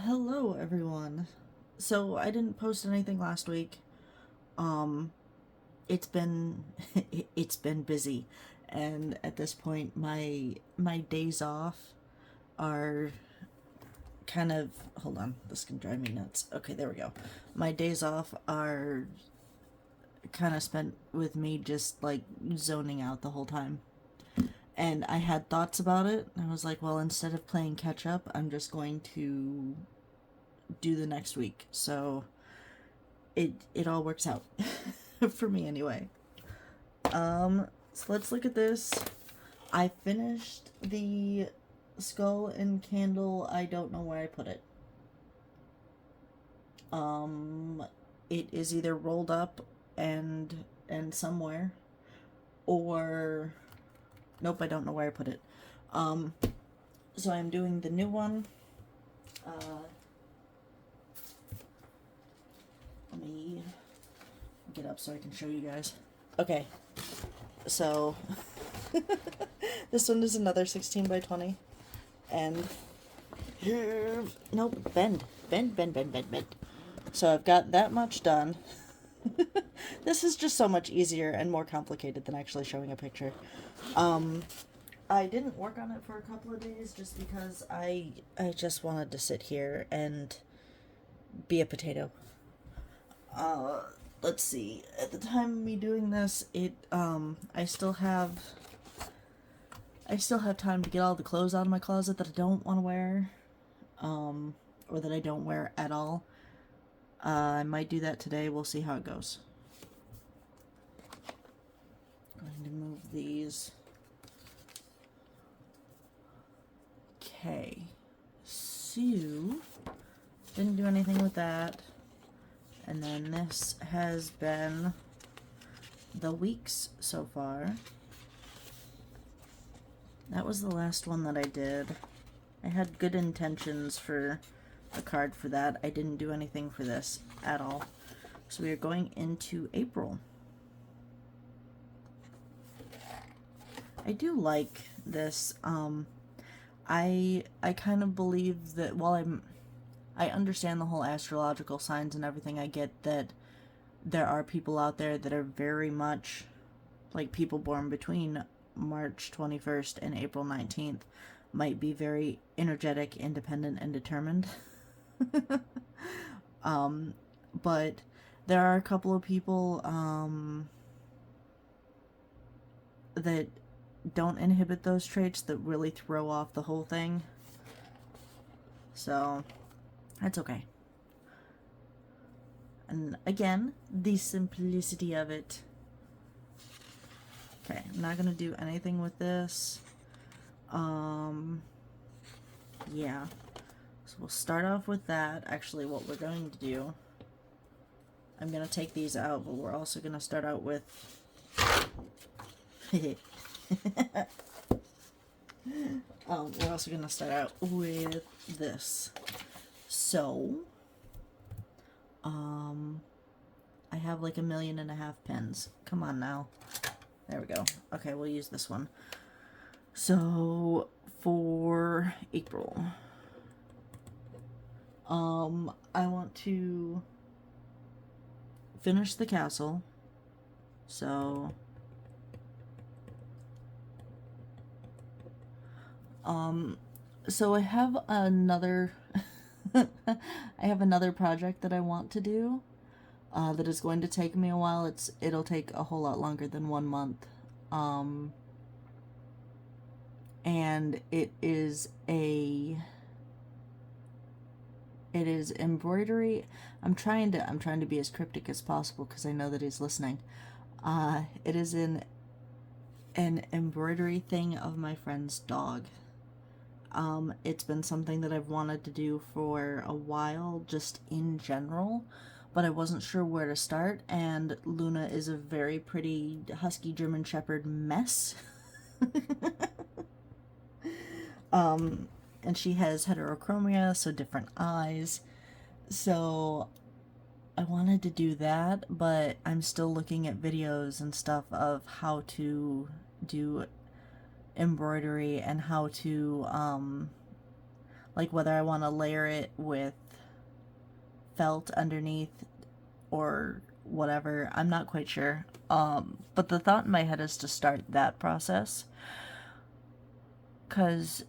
Hello everyone. So I didn't post anything last week. Um it's been it's been busy, and at this point my days off are kind of, hold on, this can drive me nuts. Okay, there we go. My days off are kind of spent with me just like zoning out the whole time. And I had thoughts about it. I was like, well, instead of playing catch up, I'm just going to do the next week. So it all works out for me anyway. So let's look at this. I finished the skull and candle. I don't know where I put it. It is either rolled up and somewhere, or nope, I don't know where I put it. So I'm doing the new one. Let me get up so I can show you guys. Okay, so this one is another 16 by 20, and nope, bend. So I've got that much done. This is just so much easier and more complicated than actually showing a picture. I didn't work on it for a couple of days just because I just wanted to sit here and be a potato. Let's see. At the time of me doing this, I still have time to get all the clothes out of my closet that I don't want to wear, or that I don't wear at all. I might do that today. We'll see how it goes. I'm going to move these. Okay. So, didn't do anything with that. And then this has been the weeks so far. That was the last one that I did. I had good intentions for a card for that. I didn't do anything for this at all. So we are going into April. I do like this. I kind of believe that while I understand the whole astrological signs and everything, I get that there are people out there that are very much like people born between March 21st and April 19th might be very energetic, independent, and determined. But there are a couple of people that don't inhibit those traits that really throw off the whole thing. So that's okay. And again, the simplicity of it. Okay, I'm not gonna do anything with this. Yeah. So we'll start off with that. Actually, what we're going to do, I'm gonna take these out, but we're also gonna start out with we're also gonna start out with this. So, I have like 1.5 million pens. Come on now. There we go. Okay, we'll use this one. So, for April, I want to finish the castle. So, I have another I have another project that I want to do that is going to take me a while. It'll take a whole lot longer than 1 month. And it is embroidery. I'm trying to be as cryptic as possible because I know that he's listening. It is an embroidery thing of my friend's dog. It's been something that I've wanted to do for a while, just in general, but I wasn't sure where to start, and Luna is a very pretty husky German Shepherd mess. And she has heterochromia, so different eyes. So I wanted to do that, but I'm still looking at videos and stuff of how to do embroidery and how to like whether I want to layer it with felt underneath or whatever. I'm not quite sure. But the thought in my head is to start that process, because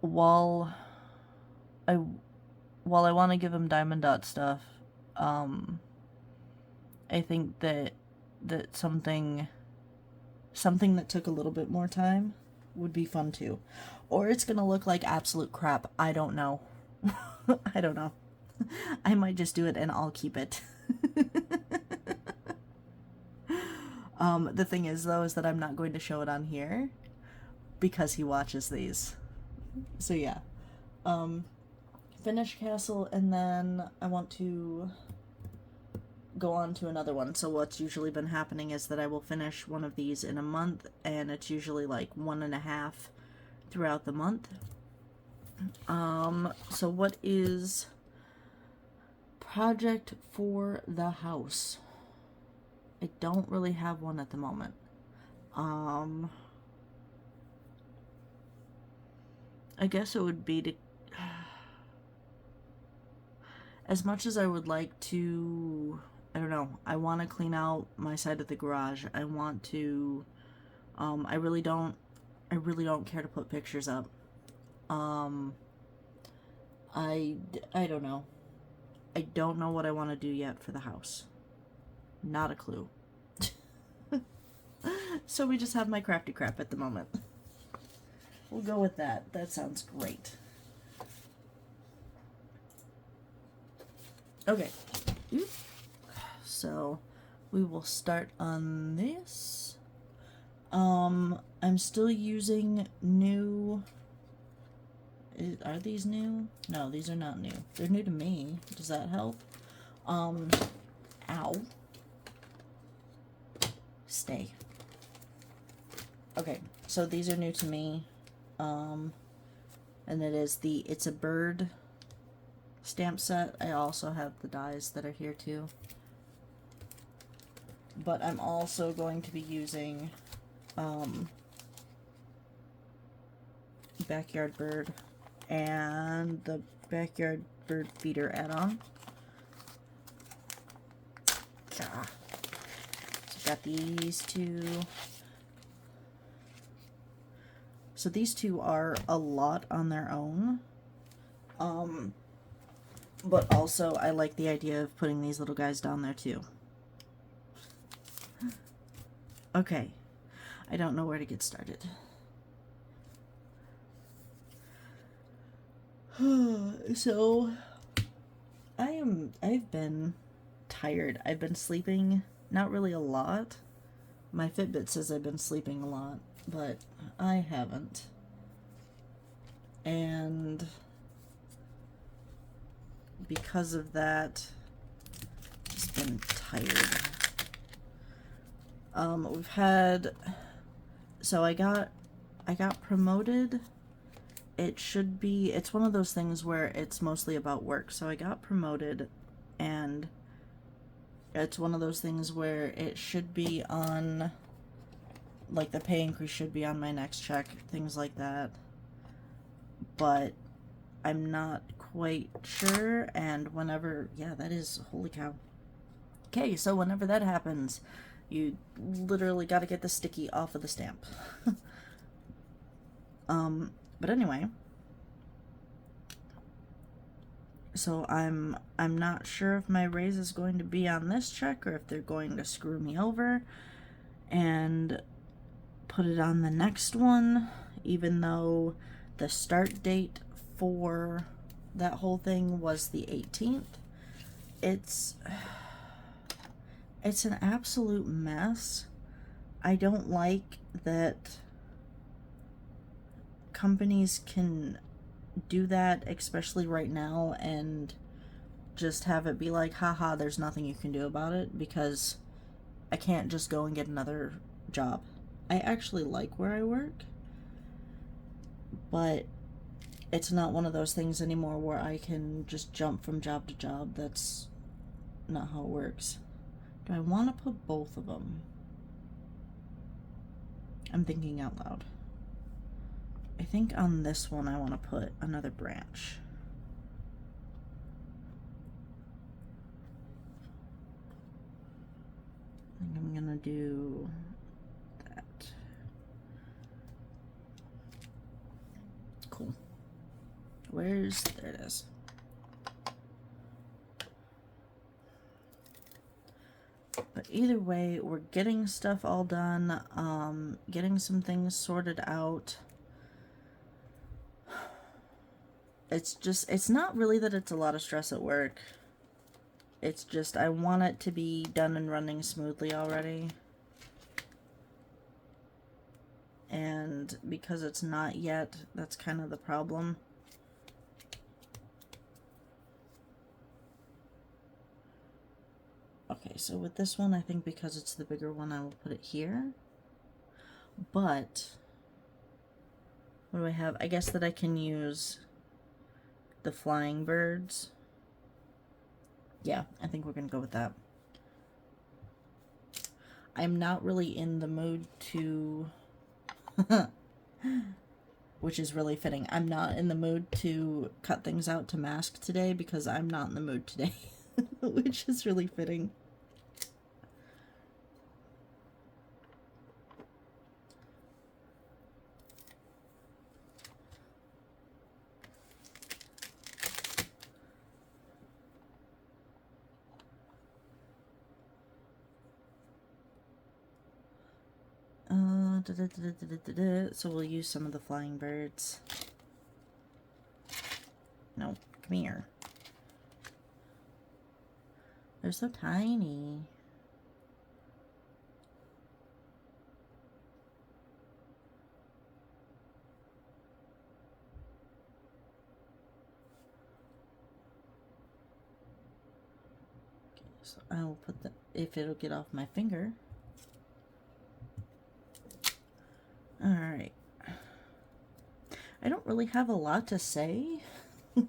while I want to give him diamond dot stuff, I think that something that took a little bit more time would be fun too. Or it's gonna look like absolute crap. I don't know. I don't know. I might just do it and I'll keep it. The thing is, though, is that I'm not going to show it on here because he watches these. So yeah. Finish castle, and then I want to go on to another one. So what's usually been happening is that I will finish one of these in a month, and it's usually like 1.5 throughout the month. So what is project for the house? I don't really have one at the moment. I guess it would be to, as much as I would like to, I don't know, I want to clean out my side of the garage. I want to, I really don't care to put pictures up. I don't know. I don't know what I want to do yet for the house. Not a clue. So we just have my crafty crap at the moment. We'll go with that. That sounds great. Okay. So we will start on this. I'm still using new. Are these new? No, these are not new. They're new to me. Does that help? Ow. Stay. Okay, so these are new to me. And it is the It's a Bird stamp set. I also have the dies that are here too. But I'm also going to be using Backyard Bird and the Backyard Bird Feeder add-on. So got these two. So these two are a lot on their own. But also I like the idea of putting these little guys down there too. Okay. I don't know where to get started. So I've been tired. I've been sleeping not really a lot. My Fitbit says I've been sleeping a lot, but I haven't. And because of that, just been tired. We've had, so I got promoted. It's one of those things where it's mostly about work. So I got promoted, and it's one of those things where it should be on, like, the pay increase should be on my next check, things like that. But I'm not quite sure, and whenever, yeah, that is, holy cow. Okay, so whenever that happens, you literally got to get the sticky off of the stamp. But anyway, so I'm not sure if my raise is going to be on this check or if they're going to screw me over and put it on the next one, even though the start date for that whole thing was the 18th. It's an absolute mess. I don't like that companies can do that, especially right now, and just have it be like, haha, there's nothing you can do about it, because I can't just go and get another job. I actually like where I work, but it's not one of those things anymore where I can just jump from job to job. That's not how it works. Do I want to put both of them? I'm thinking out loud. I think think on this one I want to put another branch. I think I'm gonna do that. Cool. There it is. But either way, we're getting stuff all done, getting some things sorted out. It's not really that it's a lot of stress at work. It's just I want it to be done and running smoothly already. And because it's not yet, that's kind of the problem. Okay, so with this one, I think because it's the bigger one, I will put it here. But what do I have? I guess that I can use the flying birds. Yeah, I think we're gonna go with that. I'm not really in the mood to which is really fitting. I'm not in the mood to cut things out to mask today because I'm not in the mood today. Which is really fitting. So we'll use some of the flying birds. No, come here. They're so tiny. Okay, so I will put the, if it'll get off my finger. Alright. I don't really have a lot to say. I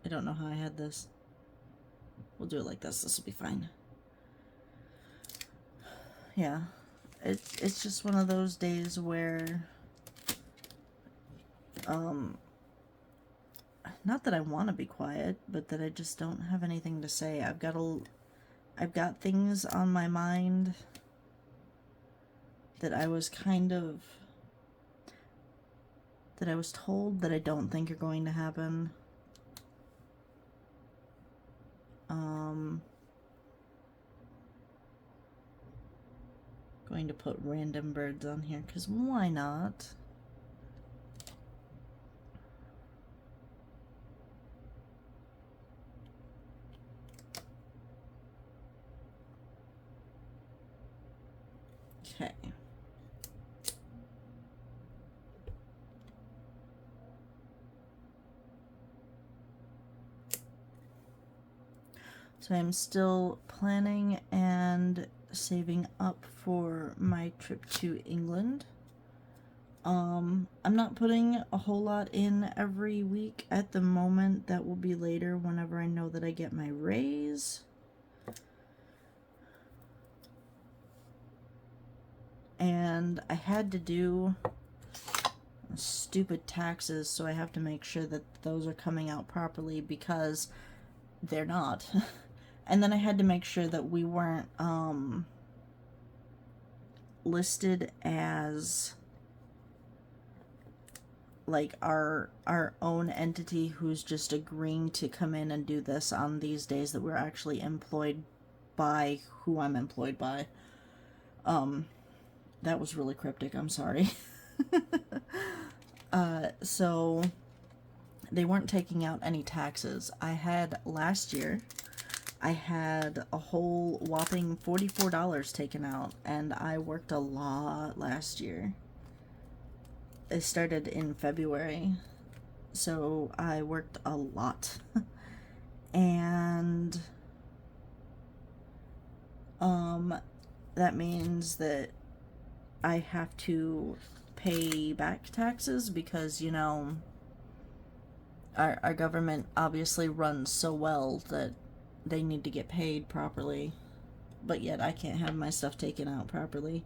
don't know how I had this. We'll do it like this. This will be fine. Yeah. It's just one of those days where not that I want to be quiet, but that I just don't have anything to say. I've got things on my mind that I was told that I don't think are going to happen. Going to put random birds on here because why not? Okay. So I'm still planning and saving up for my trip to England. I'm not putting a whole lot in every week at the moment. That will be later whenever I know that I get my raise. And I had to do stupid taxes, so I have to make sure that those are coming out properly because they're not. And then I had to make sure that we weren't listed as like our own entity who's just agreeing to come in and do this on these days that we're actually employed by who I'm employed by. That was really cryptic, I'm sorry. So they weren't taking out any taxes. I had last year, I had a whole whopping $44 taken out, and I worked a lot last year. It started in February, so I worked a lot. And that means that I have to pay back taxes because, you know, our government obviously runs so well that they need to get paid properly, but yet I can't have my stuff taken out properly.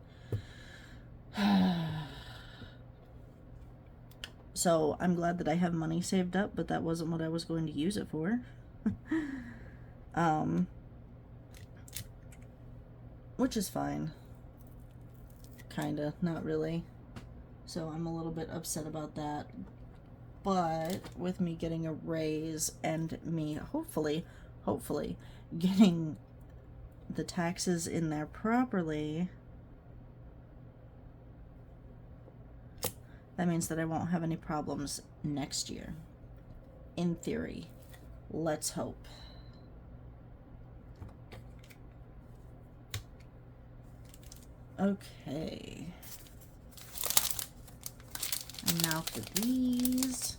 So I'm glad that I have money saved up, but that wasn't what I was going to use it for. Which is fine. Kinda, not really. So I'm a little bit upset about that. But with me getting a raise and me hopefully getting the taxes in there properly, that means that I won't have any problems next year. In theory. Let's hope. Okay. And now for these.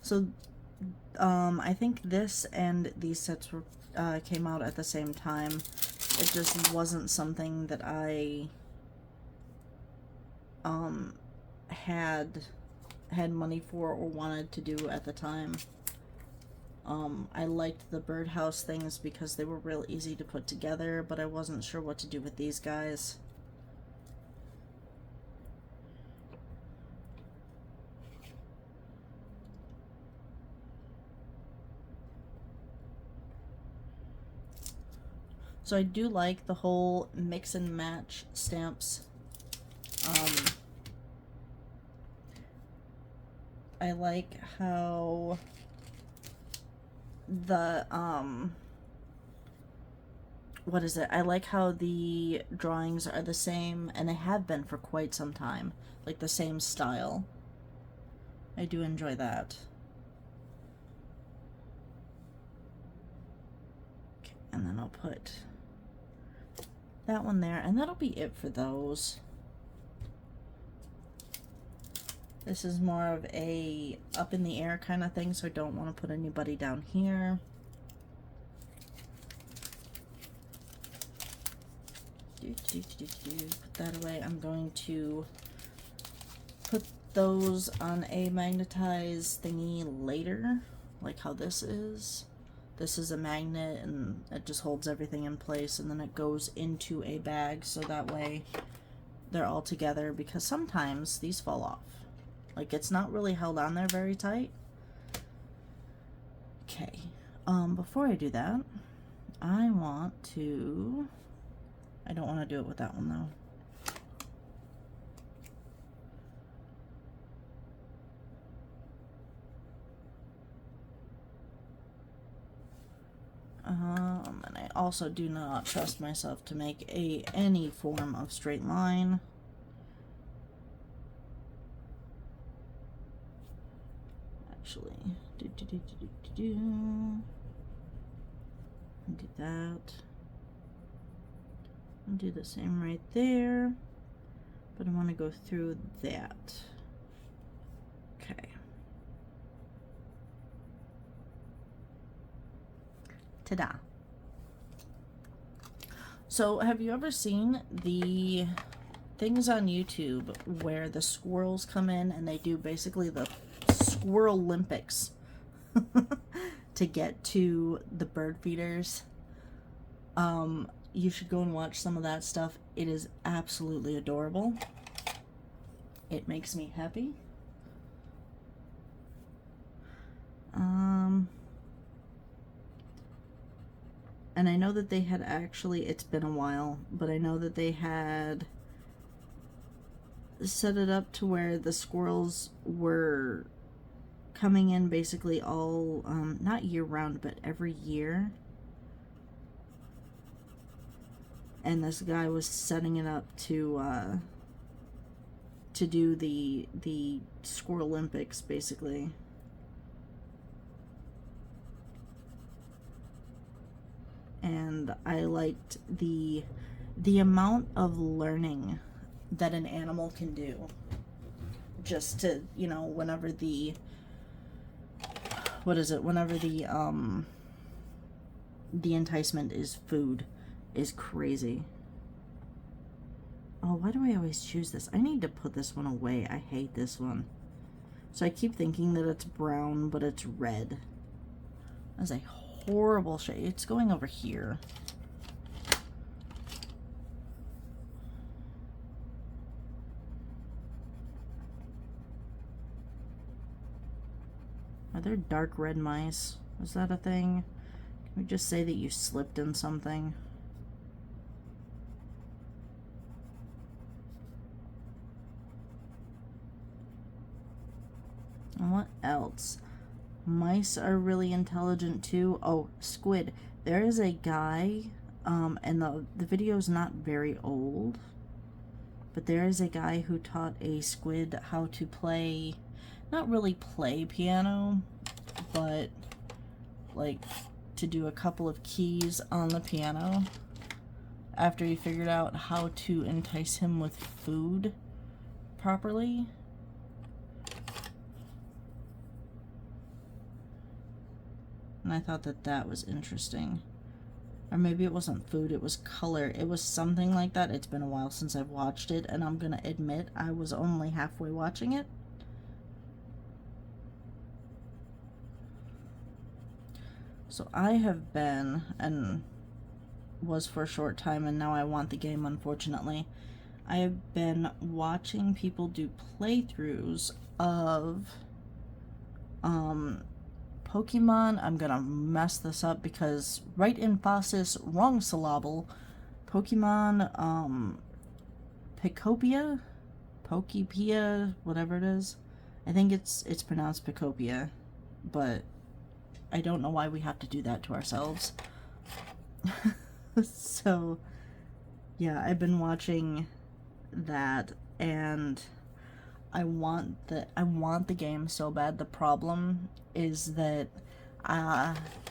So, I think this and these sets were came out at the same time. It just wasn't something that I had money for or wanted to do at the time. I liked the birdhouse things because they were real easy to put together, but I wasn't sure what to do with these guys. So I do like the whole mix and match stamps. I like how the, what is it? I like how the drawings are the same, and they have been for quite some time. Like the same style. I do enjoy that. Okay, and then I'll put that one there, and that'll be it for those. This is more of a up in the air kind of thing, so I don't want to put anybody down here. Put that away. I'm going to put those on a magnetized thingy later, like how this is. This is a magnet, and it just holds everything in place, and then it goes into a bag, so that way they're all together, because sometimes these fall off. Like, it's not really held on there very tight. Okay. Before I do that, I want to... I don't want to do it with that one, though. And I also do not trust myself to make any form of straight line. Actually, do that. And do the same right there, but I want to go through that. Okay. Ta-da. So, have you ever seen the things on YouTube where the squirrels come in and they do basically the Squirrel Olympics to get to the bird feeders? You should go and watch some of that stuff. It is absolutely adorable. It makes me happy. And I know that they had actually, it's been a while, but I know that they had set it up to where the squirrels were coming in basically all, not year round, but every year. And this guy was setting it up to do the Squirrel Olympics, basically. And I liked the amount of learning that an animal can do. Just to, you know, whenever the, whenever the enticement is food, is crazy. Oh, why do I always choose this? I need to put this one away. I hate this one. So I keep thinking that it's brown, but it's red. That's a horrible shade. It's going over here. Are there dark red mice? Is that a thing? Can we just say that you slipped in something? And what else? Mice are really intelligent too. Oh, squid. There is a guy, and the video is not very old, but there is a guy who taught a squid how to play, not really play piano, but like to do a couple of keys on the piano after he figured out how to entice him with food properly. And I thought that that was interesting. Or maybe it wasn't food, it was color. It was something like that. It's been a while since I've watched it, and I'm gonna admit I was only halfway watching it. So I have been, and was for a short time, and now I want the game, unfortunately. I have been watching people do playthroughs of Pokemon. I'm gonna mess this up because right emphasis, wrong syllable. Pokemon Picopia? Pokepia, whatever it is. I think it's pronounced Picopia, but I don't know why we have to do that to ourselves. So yeah, I've been watching that, and I want the game so bad. The problem is that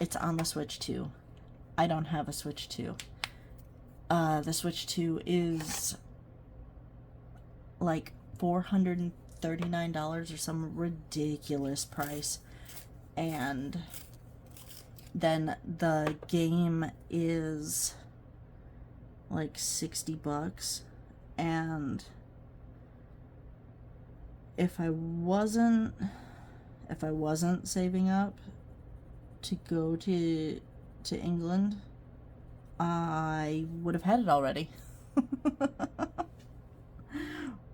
it's on the Switch 2. I don't have a Switch 2. The Switch 2 is like $439 or some ridiculous price, and then the game is like $60, and if I wasn't saving up to go to England, I would have had it already.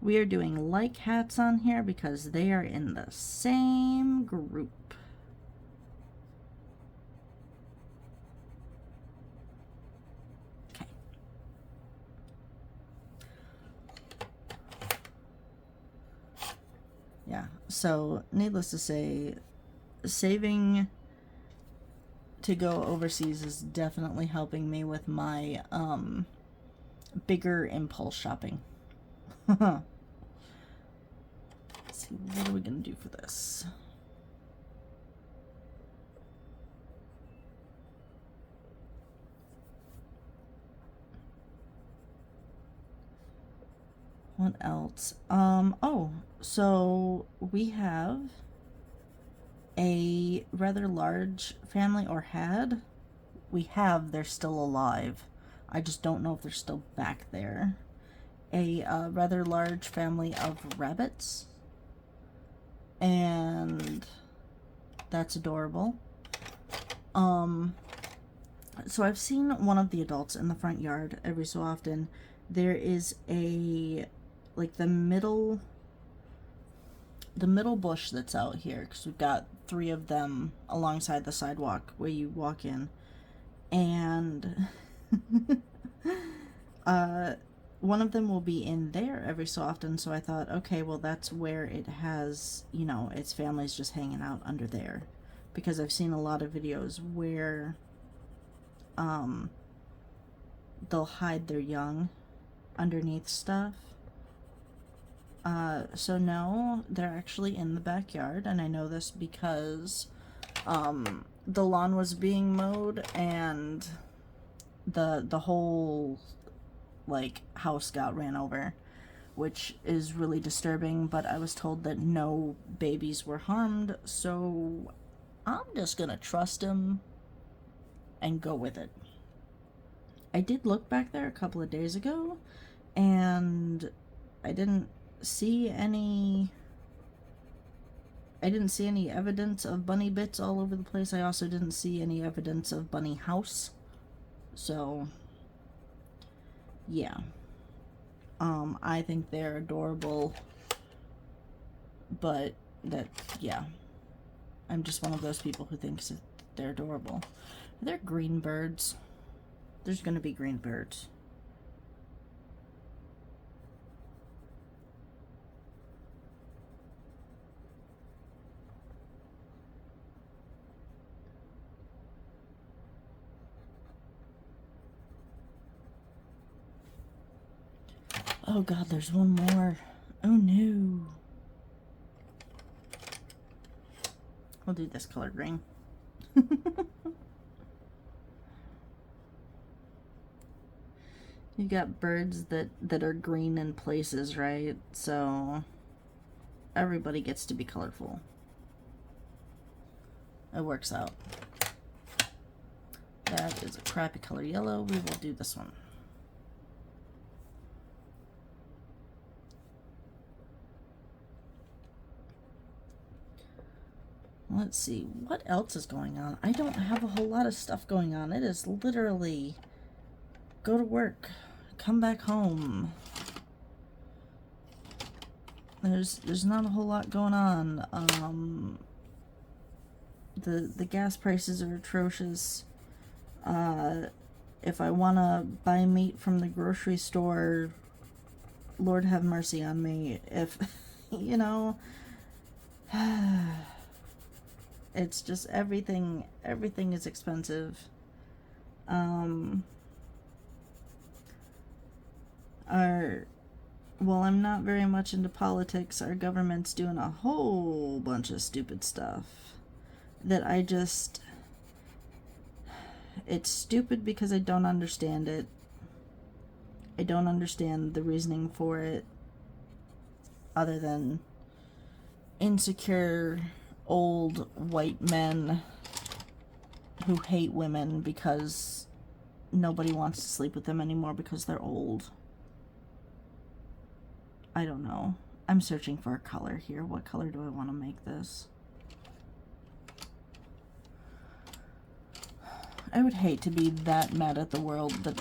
We are doing like hats on here because they are in the same group. Okay. Yeah, so needless to say, saving to go overseas is definitely helping me with my bigger impulse shopping. Let's see, what are we gonna do for this? What else? Oh, so we have a rather large family, or had. They're still alive. I just don't know if they're still back there. A rather large family of rabbits. And that's adorable. So I've seen one of the adults in the front yard every so often. There is a, like, the middle bush that's out here, because we've got 3 of them alongside the sidewalk where you walk in, and one of them will be in there every so often, so I thought, okay, well, that's where it has, you know, its family's just hanging out under there, because I've seen a lot of videos where they'll hide their young underneath stuff. So no, they're actually in the backyard, and I know this because the lawn was being mowed, and the whole, like, house got ran over, which is really disturbing, but I was told that no babies were harmed, so I'm just gonna trust him and go with it. I did look back there a couple of days ago, and I didn't see any I didn't see any evidence of bunny bits all over the place. I also didn't see any evidence of bunny house. So, yeah. I think they're adorable. But that, yeah. I'm just one of those people who thinks that they're adorable. Are there green birds? There's gonna be green birds. Oh god, there's one more. Oh no. We'll do this color green. You got birds that are green in places, right? So everybody gets to be colorful. It works out. That is a crappy color yellow. We will do this one. Let's see, what else is going on? I don't have a whole lot of stuff going on. It is literally go to work, come back home. There's not a whole lot going on. The gas prices are atrocious. If I want to buy meat from the grocery store, Lord have mercy on me. If, you know, it's just everything is expensive. Well, I'm not very much into politics. Our government's doing a whole bunch of stupid stuff that it's stupid because I don't understand it. I don't understand the reasoning for it, other than insecure old white men who hate women because nobody wants to sleep with them anymore because they're old. I don't know. I'm searching for a color here. What color do I want to make this? I would hate to be that mad at the world that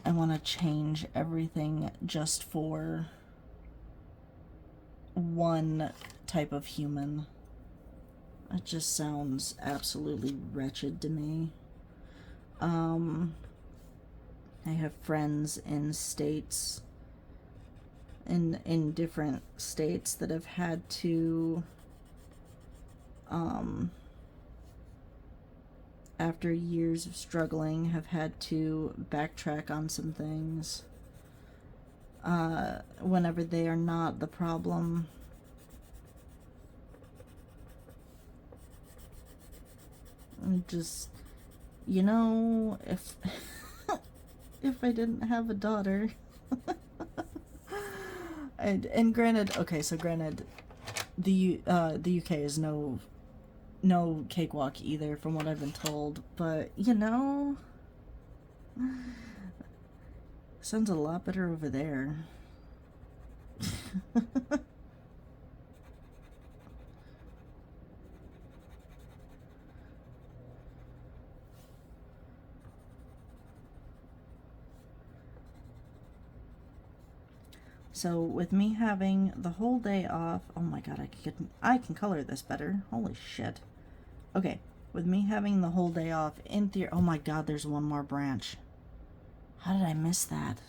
I want to change everything just for one type of human. It just sounds absolutely wretched to me. I have friends in states, in different states, that have had to, after years of struggling, have had to backtrack on some things whenever they are not the problem. Just, you know, if if I didn't have a daughter, and granted, okay, so granted, the UK is no cakewalk either, from what I've been told, but you know, sounds a lot better over there. So with me having the whole day off, oh my god, I can color this better. Holy shit. Okay, with me having the whole day off, in theory, oh my god, there's one more branch. How did I miss that?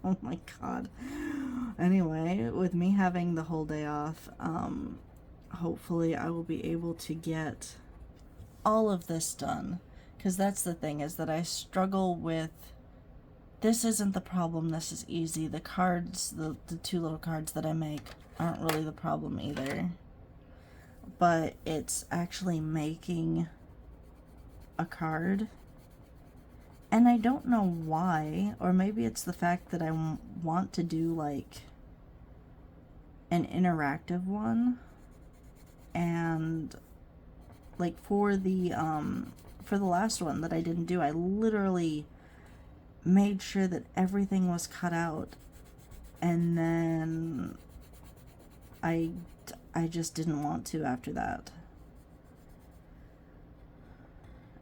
Oh my god. Anyway, with me having the whole day off, hopefully I will be able to get all of this done. Because that's the thing, is that I struggle with, this isn't the problem, this is easy. The cards, the two little cards that I make aren't really the problem either. But it's actually making a card. And I don't know why, or maybe it's the fact that I want to do like an interactive one. And like for the last one that I didn't do, I literally made sure that everything was cut out, and then I just didn't want to after that.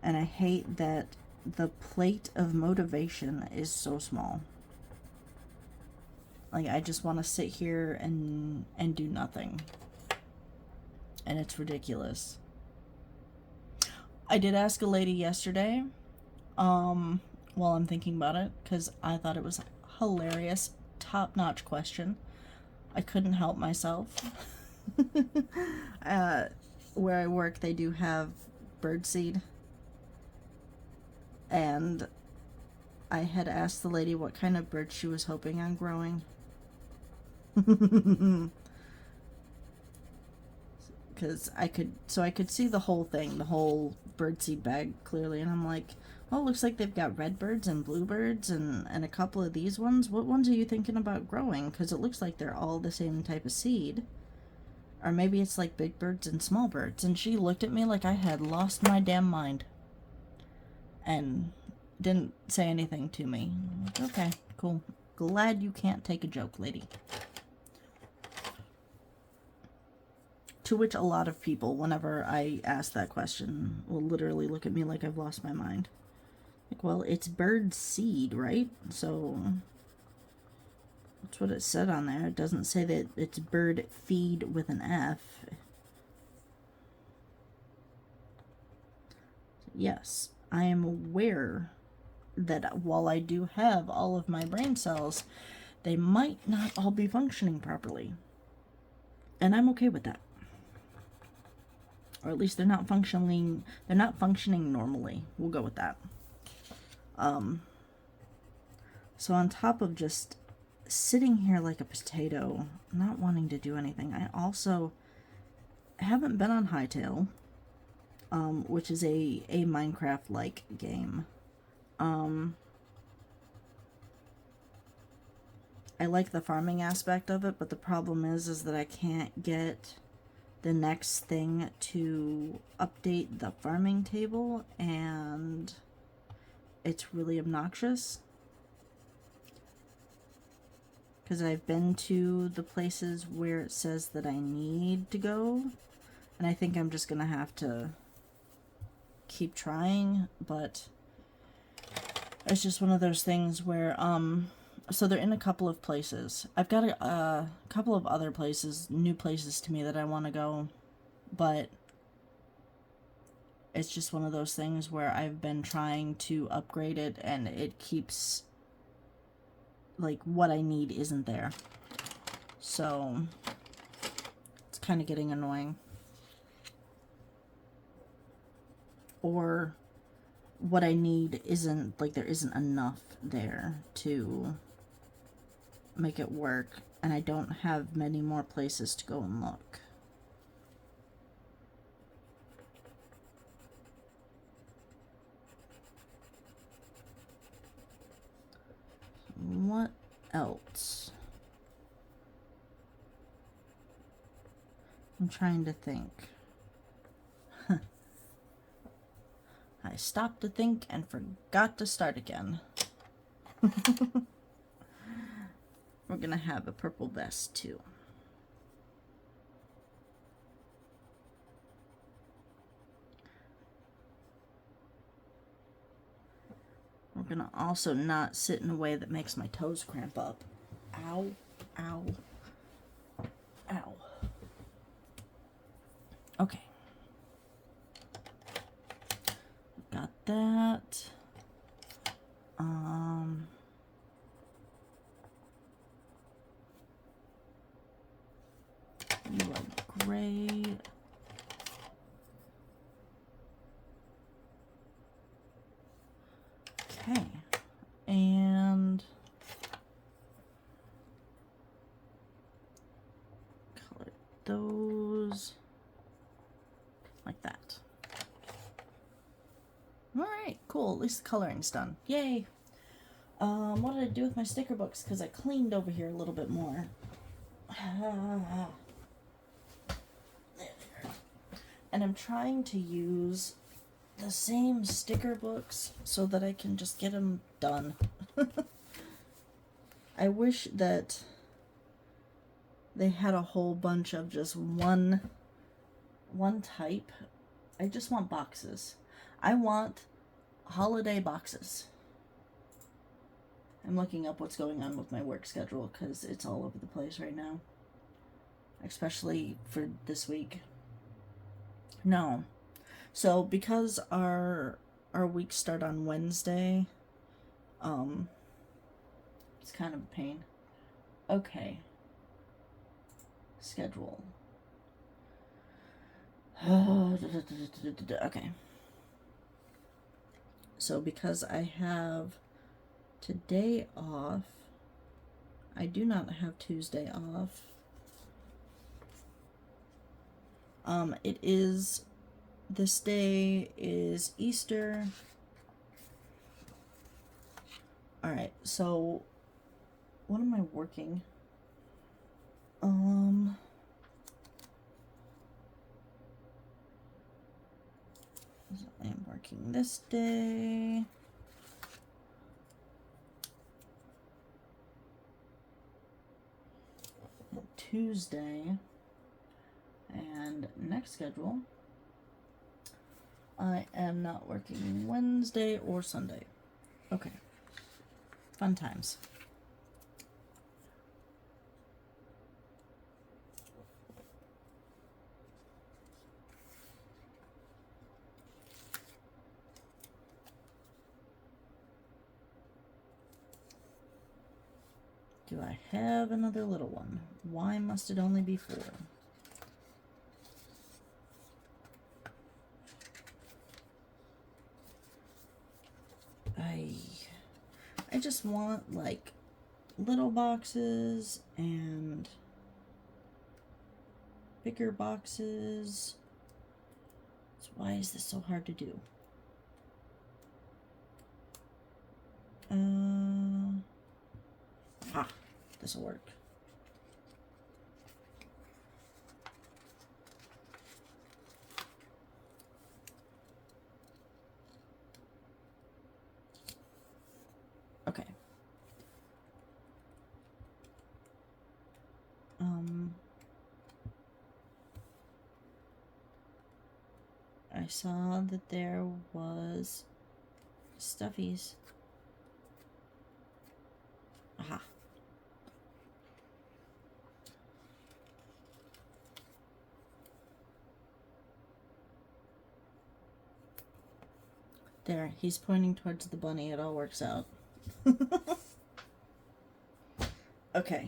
And I hate that the plate of motivation is so small. Like, I just want to sit here and do nothing. And it's ridiculous. I did ask a lady yesterday, while I'm thinking about it, because I thought it was hilarious, top-notch question. I couldn't help myself. Where I work, they do have birdseed. And I had asked the lady what kind of bird she was hoping on growing. Because I could see the whole thing, the whole birdseed bag clearly, and I'm like, well, it looks like they've got red birds and bluebirds and a couple of these ones. What ones are you thinking about growing? Because it looks like they're all the same type of seed. Or maybe it's like big birds and small birds. And she looked at me like I had lost my damn mind. And didn't say anything to me. Like, okay, cool. Glad you can't take a joke, lady. To which a lot of people, whenever I ask that question, will literally look at me like I've lost my mind. Like, well, it's bird seed, right? So that's what it said on there. It doesn't say that it's bird feed with an F. Yes, I am aware that while I do have all of my brain cells, they might not all be functioning properly. And I'm okay with that. Or at least they're not functioning normally. We'll go with that. So on top of just sitting here like a potato, not wanting to do anything, I also haven't been on Hytale, which is a Minecraft-like game. I like the farming aspect of it, but the problem is that I can't get the next thing to update the farming table, and it's really obnoxious. Because I've been to the places where it says that I need to go, and I think I'm just gonna have to keep trying, but it's just one of those things where, so they're in a couple of places. I've got a couple of other places, new places to me that I want to go, but it's just one of those things where I've been trying to upgrade it, and it keeps, like, what I need isn't there. So it's kind of getting annoying. Or what I need isn't, like, there isn't enough there to make it work, and I don't have many more places to go and look. What else? I'm trying to think. I stopped to think and forgot to start again. We're gonna have a purple vest too. We're gonna also not sit in a way that makes my toes cramp up. Ow, ow, ow. Okay. Got that. You are great. Okay. And color those like that. Alright, cool. At least the coloring's done. Yay! What did I do with my sticker books? Because I cleaned over here a little bit more. And I'm trying to use the same sticker books so that I can just get them done. I wish that they had a whole bunch of just one type. I just want boxes. I want holiday boxes. I'm looking up what's going on with my work schedule because it's all over the place right now, especially for this week. No. So because our weeks start on Wednesday, it's kind of a pain. Okay. Schedule. Okay. So because I have today off, I do not have Tuesday off. This day is Easter. Alright, so what am I working? I am working this day. Tuesday. And next schedule, I am not working Wednesday or Sunday. Okay. Fun times. Do I have another little one? Why must it only be 4? I just want like little boxes and bigger boxes. So why is this so hard to do? This will work. Okay. I saw that there was stuffies. Aha. There, he's pointing towards the bunny. It all works out. Okay.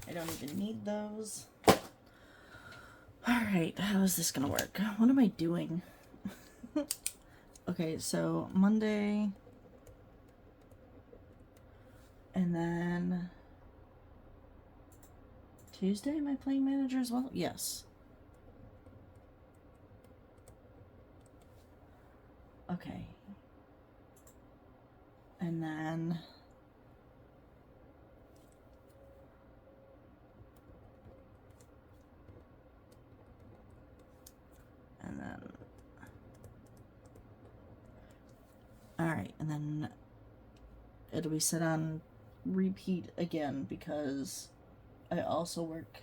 I don't even need those. Alright, how is this gonna work? What am I doing? Okay, so Monday. And then Tuesday, am I playing manager as well? Yes. Okay. And then alright, and then it'll be set on repeat again because I also work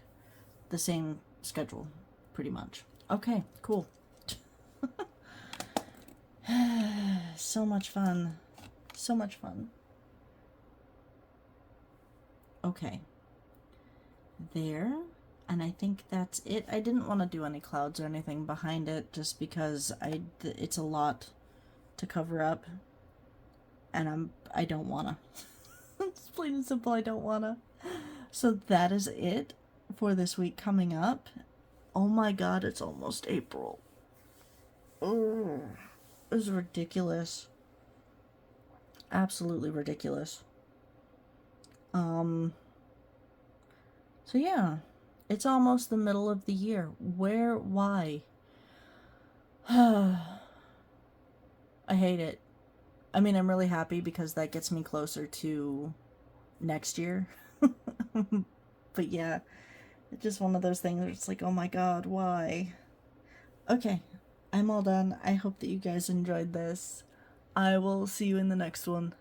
the same schedule, pretty much. Okay, cool. So much fun. So much fun. Okay. There. And I think that's it. I didn't want to do any clouds or anything behind it just because it's a lot to cover up. And I don't want to. It's plain and simple, I don't want to. So that is it for this week coming up. Oh my god, it's almost April. Oh, it was ridiculous. Absolutely ridiculous. So yeah, it's almost the middle of the year. Why? I hate it. I mean, I'm really happy because that gets me closer to next year. But yeah, it's just one of those things where it's like, oh my god, why? Okay, I'm all done. I hope that you guys enjoyed this. I will see you in the next one.